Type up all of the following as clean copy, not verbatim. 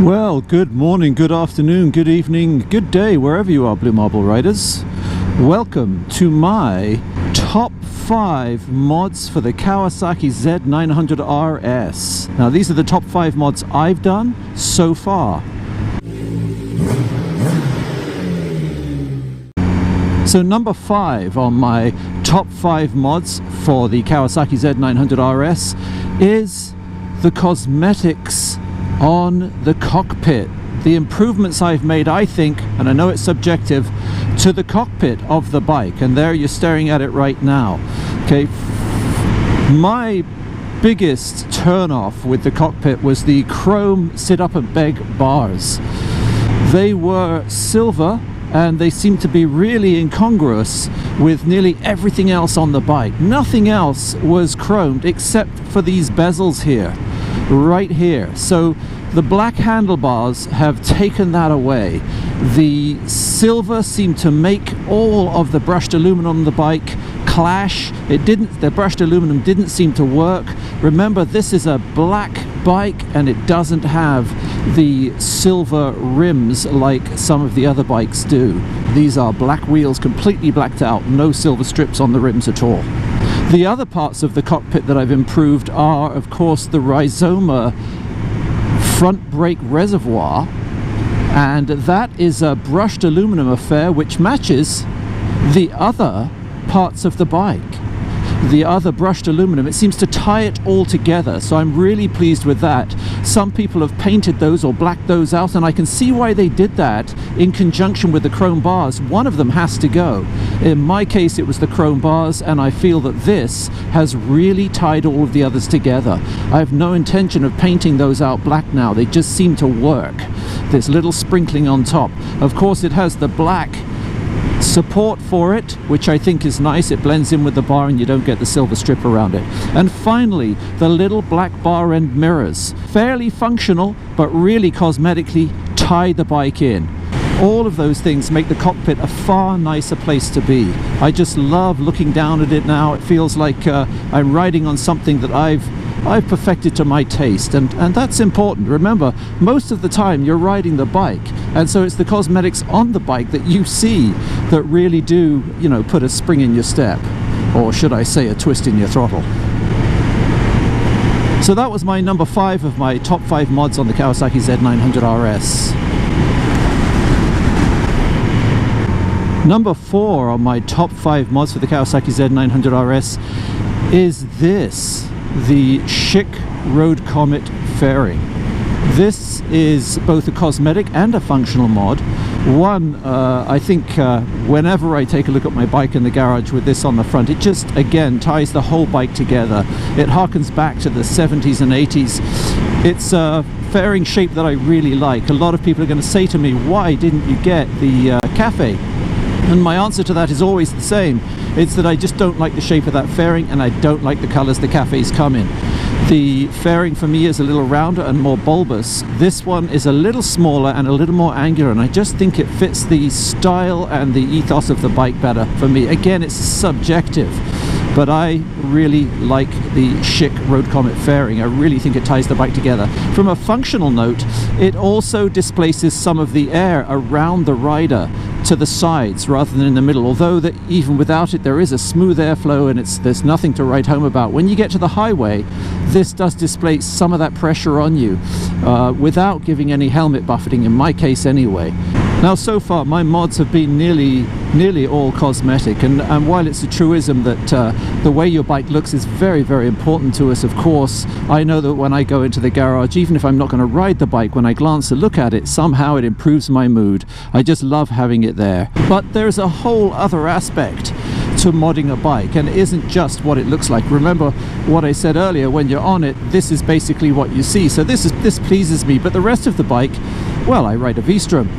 Well, good morning, good afternoon, good evening, good day, wherever you are, Blue Marble Riders. Welcome to my top 5 mods for the Kawasaki Z900RS. Now, these are the top 5 mods I've done so far. So number 5 on my top 5 mods for the Kawasaki Z900RS is the cosmetics on the cockpit. The improvements I've made, I think, and I know it's subjective, to the cockpit of the bike, and there you're staring at it right now. Okay, my biggest turn-off with the cockpit was the chrome sit-up-and-beg bars. They were silver and they seemed to be really incongruous with nearly everything else on the bike. Nothing else was chromed except for these bezels here, right here. So the black handlebars have taken that away. The silver seemed to make all of the brushed aluminum on the bike clash. The brushed aluminum didn't seem to work. Remember, this is a black bike and it doesn't have the silver rims like some of the other bikes do. These are black wheels, completely blacked out, no silver strips on the rims at all. The other parts of the cockpit that I've improved are, of course, the rhizoma front brake reservoir, and that is a brushed aluminum affair which matches the other parts of the bike. The other brushed aluminum, it seems to tie it all together, so I'm really pleased with that. Some people have painted those or blacked those out, and I can see why they did that in conjunction with the chrome bars. One of them has to go. In my case, it was the chrome bars, and I feel that this has really tied all of the others together. I have no intention of painting those out black now. They just seem to work. This little sprinkling on top. Of course, it has the black support for it, which I think is nice. It blends in with the bar and you don't get the silver strip around it. And finally, the little black bar end mirrors. Fairly functional, but really cosmetically tie the bike in. All of those things make the cockpit a far nicer place to be. I just love looking down at it now. It feels like I'm riding on something that I've perfected to my taste, and that's important. Remember, most of the time you're riding the bike, and so it's the cosmetics on the bike that you see that really do, you know, put a spring in your step, or should I say a twist in your throttle. So that was my number 5 of my top 5 mods on the Kawasaki Z900RS. Number 4 on my top 5 mods for the Kawasaki Z900RS is this, the chic Road Comet fairing. This is both a cosmetic and a functional mod. One, I think whenever I take a look at my bike in the garage with this on the front, it just, again, ties the whole bike together. It harkens back to the 70s and 80s. It's a fairing shape that I really like. A lot of people are going to say to me, why didn't you get the cafe? And my answer to that is always the same. It's that I just don't like the shape of that fairing, and I don't like the colors the cafes come in. The fairing for me is a little rounder and more bulbous. This one is a little smaller and a little more angular, and I just think it fits the style and the ethos of the bike better for me. Again, it's subjective, but I really like the chic Road Comet fairing. I really think it ties the bike together. From a functional note, it also displaces some of the air around the rider to the sides rather than in the middle, although that even without it there is a smooth airflow and there's nothing to write home about. When you get to the highway, this does displace some of that pressure on you without giving any helmet buffeting, in my case anyway. Now, so far my mods have been nearly all cosmetic, and while it's a truism that the way your bike looks is very, very important to us, of course, I know that when I go into the garage, even if I'm not going to ride the bike, when I glance to look at it, somehow it improves my mood. I just love having it there. But there's a whole other aspect to modding a bike, and it isn't just what it looks like. Remember what I said earlier, when you're on it, this is basically what you see. So this pleases me, but the rest of the bike, well, I ride a V-Strom.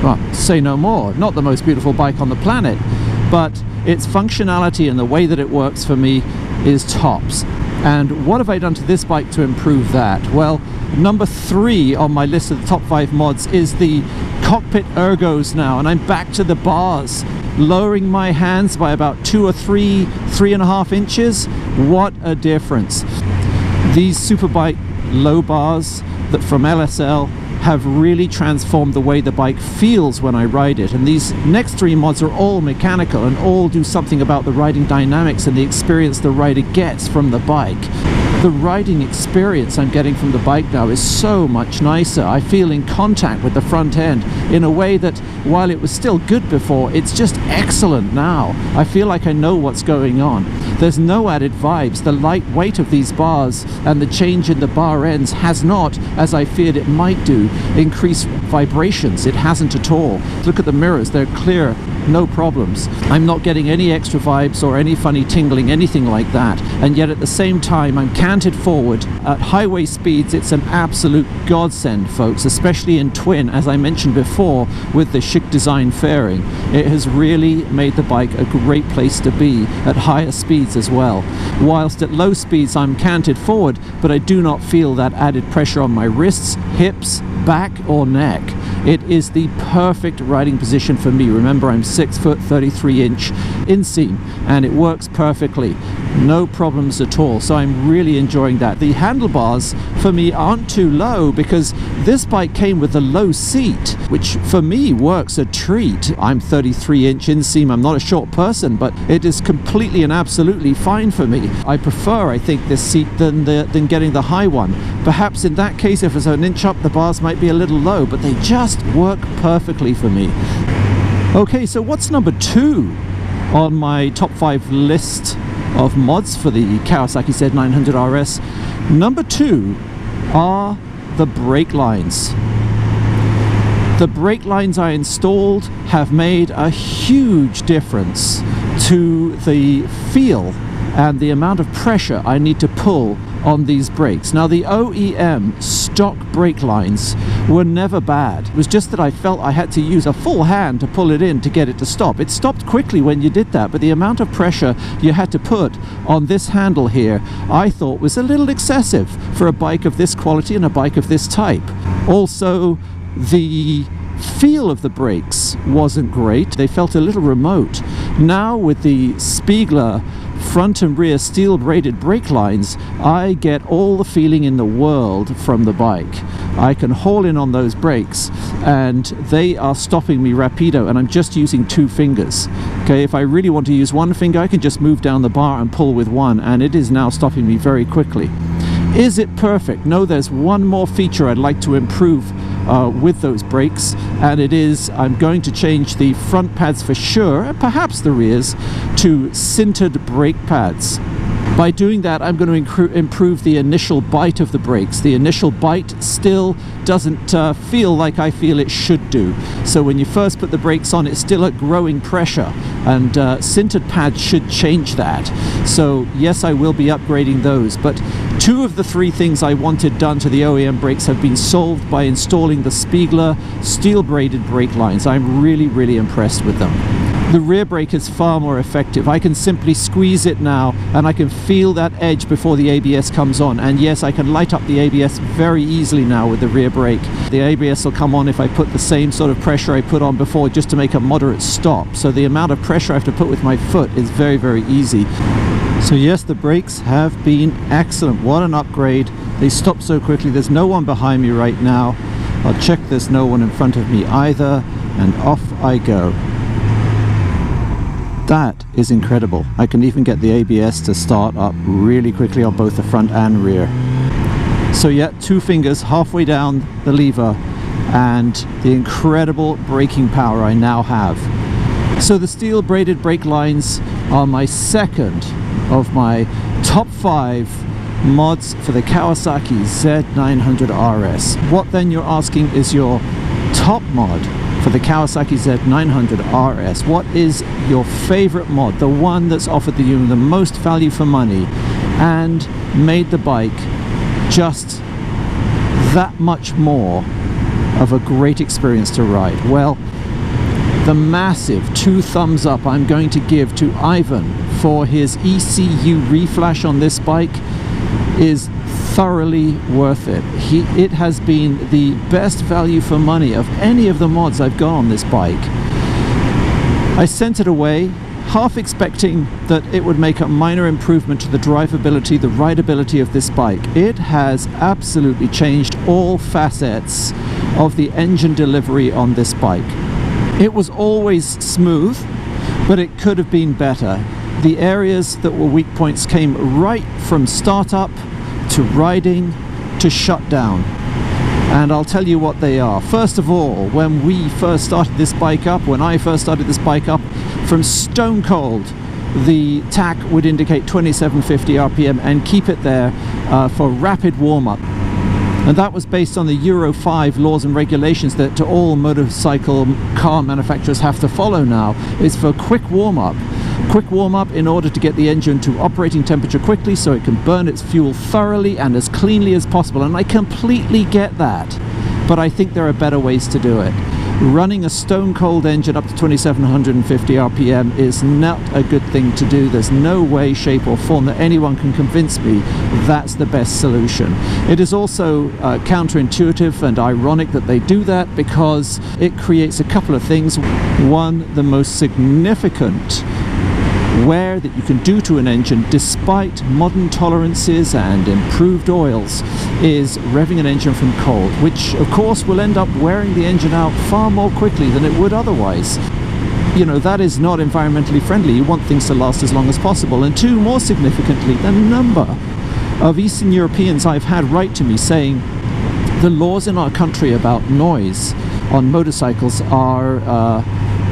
Well, say no more. Not the most beautiful bike on the planet, but its functionality and the way that it works for me is tops. And what have I done to this bike to improve that? Well, number 3 on my list of the top 5 mods is the Cockpit Ergos now, and I'm back to the bars, lowering my hands by about 2 or 3.5 inches. What a difference. These Superbike low bars that from LSL have really transformed the way the bike feels when I ride it. And these next 3 mods are all mechanical and all do something about the riding dynamics and the experience the rider gets from the bike. The riding experience I'm getting from the bike now is so much nicer. I feel in contact with the front end in a way that, while it was still good before, it's just excellent now. I feel like I know what's going on. There's no added vibes. The light weight of these bars and the change in the bar ends has not, as I feared it might do, increased vibrations. It hasn't at all. Look at the mirrors, they're clear, no problems. I'm not getting any extra vibes or any funny tingling, anything like that. And yet at the same time, I'm canted forward. At highway speeds, it's an absolute godsend, folks, especially in twin, as I mentioned before, with the chic design fairing. It has really made the bike a great place to be at higher speeds as well. Whilst at low speeds, I'm canted forward, but I do not feel that added pressure on my wrists, hips, back or neck. It is the perfect riding position for me. Remember, I'm 6 foot 33 inch inseam and it works perfectly. No problems at all. So I'm really enjoying that. The handlebars for me aren't too low because this bike came with a low seat, which for me works a treat. I'm 33 inch inseam. I'm not a short person, but it is completely and absolutely fine for me. I prefer, I think, this seat than getting the high one. Perhaps in that case, if it's an inch up, the bars might be a little low, but they just work perfectly for me. Okay, so what's number 2 on my top 5 list of mods for the Kawasaki Z900RS? Number 2 are the brake lines. The brake lines I installed have made a huge difference to the feel and the amount of pressure I need to pull on these brakes. Now, the OEM stock brake lines were never bad. It was just that I felt I had to use a full hand to pull it in to get it to stop. It stopped quickly when you did that, but the amount of pressure you had to put on this handle here, I thought was a little excessive for a bike of this quality and a bike of this type. Also, the feel of the brakes wasn't great. They felt a little remote. Now, with the Spiegler front and rear steel braided brake lines, I get all the feeling in the world from the bike. I can haul in on those brakes and they are stopping me rapido, and I'm just using 2 fingers. Okay, if I really want to use one finger, I can just move down the bar and pull with one, and it is now stopping me very quickly. Is it perfect? No, there's one more feature I'd like to improve with those brakes, and it is I'm going to change the front pads for sure, and perhaps the rears, to sintered brake pads. By doing that, I'm going to improve the initial bite of the brakes. The initial bite still doesn't feel like I feel it should do. So when you first put the brakes on, it's still at growing pressure, and sintered pads should change that. So yes, I will be upgrading those, but 2 of the 3 things I wanted done to the OEM brakes have been solved by installing the Spiegler steel braided brake lines. I'm really, really impressed with them. The rear brake is far more effective. I can simply squeeze it now and I can feel that edge before the ABS comes on. And yes, I can light up the ABS very easily now with the rear brake. The ABS will come on if I put the same sort of pressure I put on before, just to make a moderate stop. So the amount of pressure I have to put with my foot is very, very easy. So yes, the brakes have been excellent. What an upgrade. They stop so quickly. There's no one behind me right now. I'll check there's no one in front of me either, and off I go. That is incredible. I can even get the ABS to start up really quickly on both the front and rear. So yeah, 2 fingers halfway down the lever and the incredible braking power I now have. So the steel braided brake lines are my second of my top 5 mods for the Kawasaki Z900RS. What then, you're asking, is your top mod for the Kawasaki Z900RS? What is your favorite mod, the one that's offered you the most value for money and made the bike just that much more of a great experience to ride? Well, the massive 2 thumbs up I'm going to give to Ivan for his ECU Reflash on this bike is thoroughly worth it. It has been the best value for money of any of the mods I've got on this bike. I sent it away half expecting that it would make a minor improvement to the drivability, the rideability of this bike. It has absolutely changed all facets of the engine delivery on this bike. It was always smooth, but it could have been better. The areas that were weak points came right from startup to riding to shutdown. And I'll tell you what they are. First of all, when we first started this bike up, when I first started this bike up, from stone cold, the tach would indicate 2750 RPM and keep it there for rapid warm-up. And that was based on the Euro 5 laws and regulations that all motorcycle car manufacturers have to follow now. It's for quick warm-up. Quick warm-up in order to get the engine to operating temperature quickly so it can burn its fuel thoroughly and as cleanly as possible. And I completely get that. But I think there are better ways to do it. Running a stone cold engine up to 2750 RPM is not a good thing to do. There's no way, shape or form that anyone can convince me that's the best solution. It is also counterintuitive and ironic that they do that, because it creates a couple of things. One, the most significant wear that you can do to an engine despite modern tolerances and improved oils is revving an engine from cold, which of course will end up wearing the engine out far more quickly than it would otherwise. You know, that is not environmentally friendly. You want things to last as long as possible. And two, more significantly, the number of Eastern Europeans I've had write to me saying the laws in our country about noise on motorcycles are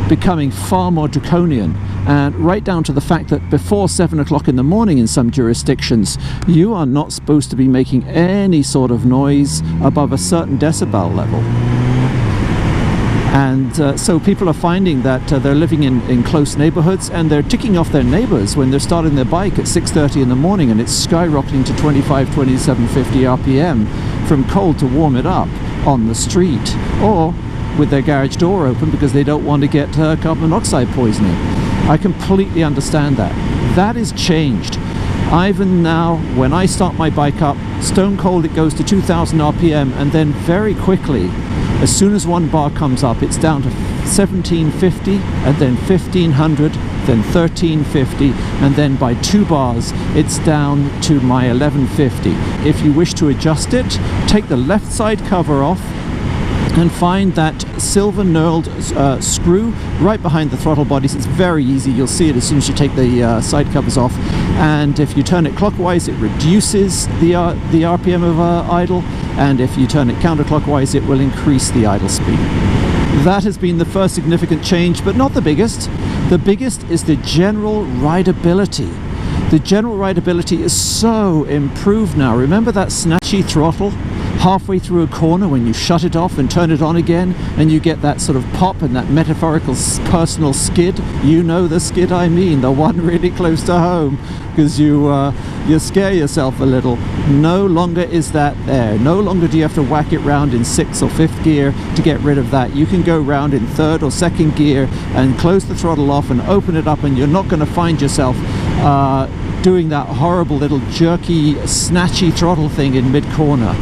becoming far more draconian, and right down to the fact that before 7 o'clock in the morning in some jurisdictions you are not supposed to be making any sort of noise above a certain decibel level. And so people are finding that they're living in close neighborhoods and they're ticking off their neighbors when they're starting their bike at 6:30 in the morning, and it's skyrocketing to 2750 RPM from cold to warm it up on the street, or with their garage door open because they don't want to get carbon monoxide poisoning. I completely understand that. That is changed. Even now, when I start my bike up, stone cold it goes to 2000 RPM, and then very quickly, as soon as one bar comes up, it's down to 1750, and then 1500, then 1350, and then by 2 bars it's down to my 1150. If you wish to adjust it, take the left side cover off and find that silver knurled screw right behind the throttle bodies. It's very easy. You'll see it as soon as you take the side covers off. And if you turn it clockwise, it reduces the RPM of idle. And if you turn it counterclockwise, it will increase the idle speed. That has been the first significant change, but not the biggest. The biggest is the general rideability. The general rideability is so improved now. Remember that snatchy throttle halfway through a corner when you shut it off and turn it on again, and you get that sort of pop and that metaphorical personal skid? You know the skid I mean, the one really close to home, because you scare yourself a little. No longer is that there. No longer do you have to whack it round in 6th or 5th gear to get rid of that. You can go round in 3rd or 2nd gear and close the throttle off and open it up, and you're not going to find yourself doing that horrible little jerky, snatchy throttle thing in mid-corner.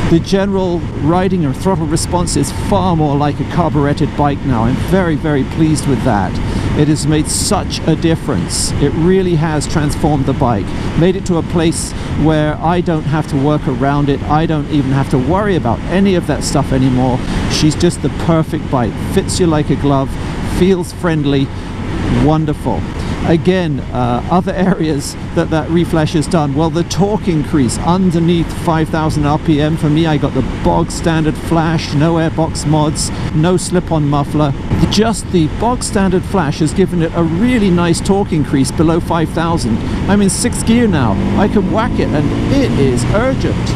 The general riding and throttle response is far more like a carburetted bike now. I'm very, very pleased with that. It has made such a difference. It really has transformed the bike, made it to a place where I don't have to work around it. I don't even have to worry about any of that stuff anymore. She's just the perfect bike. Fits you like a glove, feels friendly, wonderful. Again, other areas that Reflash has done, well, the torque increase underneath 5000 RPM. For me, I got the bog standard flash, no airbox mods, no slip-on muffler. Just the bog standard flash has given it a really nice torque increase below 5000. I'm in 6th gear now. I can whack it and it is urgent.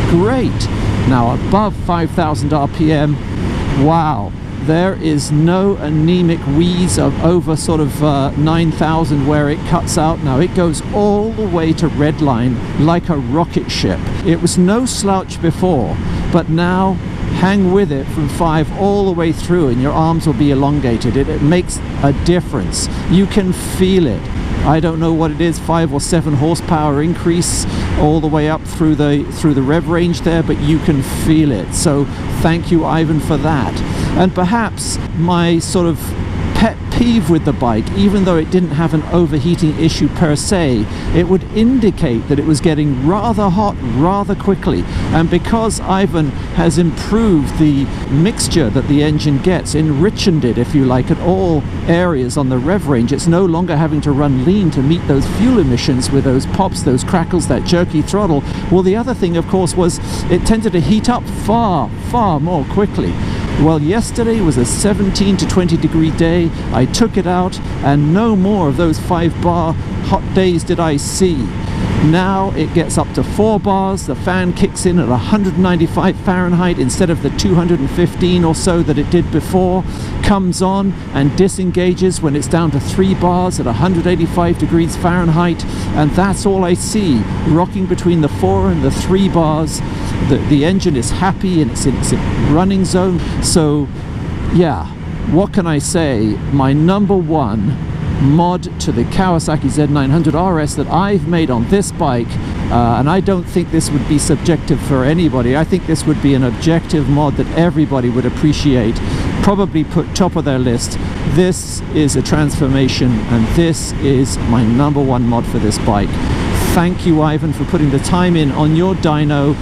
Great. Now above 5000 RPM, wow. There is no anemic wheeze of over sort of 9,000 where it cuts out. Now it goes all the way to redline like a rocket ship. It was no slouch before, but now hang with it from 5 all the way through and your arms will be elongated. It makes a difference. You can feel it. I don't know what it is, 5 or 7 horsepower increase all the way up through the rev range there, but you can feel it. So thank you, Ivan, for that. And perhaps my sort of pet peeve peeve with the bike, even though it didn't have an overheating issue per se. It would indicate that it was getting rather hot rather quickly, and because Ivan has improved the mixture that the engine gets, enriched it, if you like, at all areas on the rev range, it's no longer having to run lean to meet those fuel emissions with those pops, those crackles, that jerky throttle. Well, the other thing, of course, was it tended to heat up far more quickly. Well, yesterday was a 17 to 20 degree day. I took it out and no more of those 5 bar hot days did I see. Now it gets up to 4 bars, the fan kicks in at 195 Fahrenheit instead of the 215 or so that it did before, comes on and disengages when it's down to 3 bars at 185 degrees Fahrenheit, and that's all I see, rocking between the 4 and the 3 bars. The engine is happy and it's in running zone. So yeah, what can I say? My number one mod to the Kawasaki Z900RS that I've made on this bike, and I don't think this would be subjective for anybody. I think this would be an objective mod that everybody would appreciate, probably put top of their list. This is a transformation, and this is my number one mod for this bike. Thank you, Ivan, for putting the time in on your dyno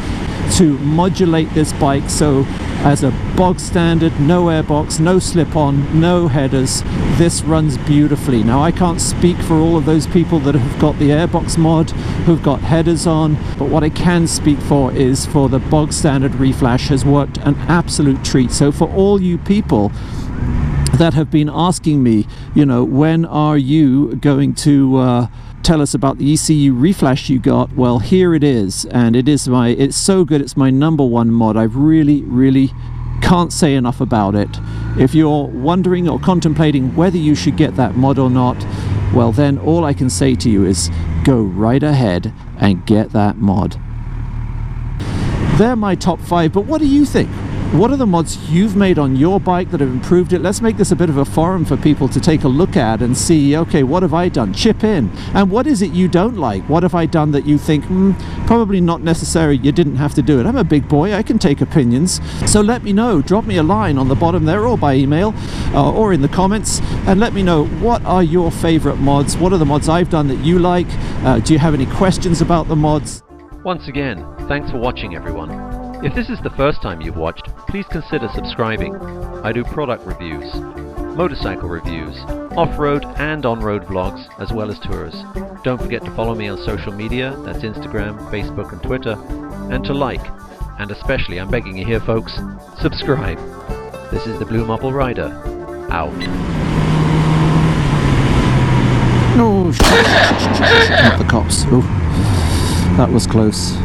to modulate this bike so as a bog standard, no airbox, no slip-on, no headers, this runs beautifully. Now, I can't speak for all of those people that have got the airbox mod, who've got headers on, but what I can speak for is for the bog standard Reflash has worked an absolute treat. So for all you people that have been asking me, you know, when are you going to tell us about the ECU Reflash you got? Well, here it is, and it's so good. It's my number one mod. I really can't say enough about it. If you're wondering or contemplating whether you should get that mod or not, well then all I can say to you is go right ahead and get that mod. They're my top 5, but what do you think? What are the mods you've made on your bike that have improved it? Let's make this a bit of a forum for people to take a look at and see, okay, what have I done? Chip in. And what is it you don't like? What have I done that you think, probably not necessary, you didn't have to do it? I'm a big boy, I can take opinions. So let me know, drop me a line on the bottom there or by email or in the comments, and let me know, what are your favorite mods? What are the mods I've done that you like? Do you have any questions about the mods? Once again, thanks for watching, everyone. If this is the first time you've watched, please consider subscribing. I do product reviews, motorcycle reviews, off-road and on-road vlogs, as well as tours. Don't forget to follow me on social media, that's Instagram, Facebook and Twitter, and to like, and especially, I'm begging you here folks, subscribe. This is the BlueMarbleRider, out. No, not the cops. Oh, that was close.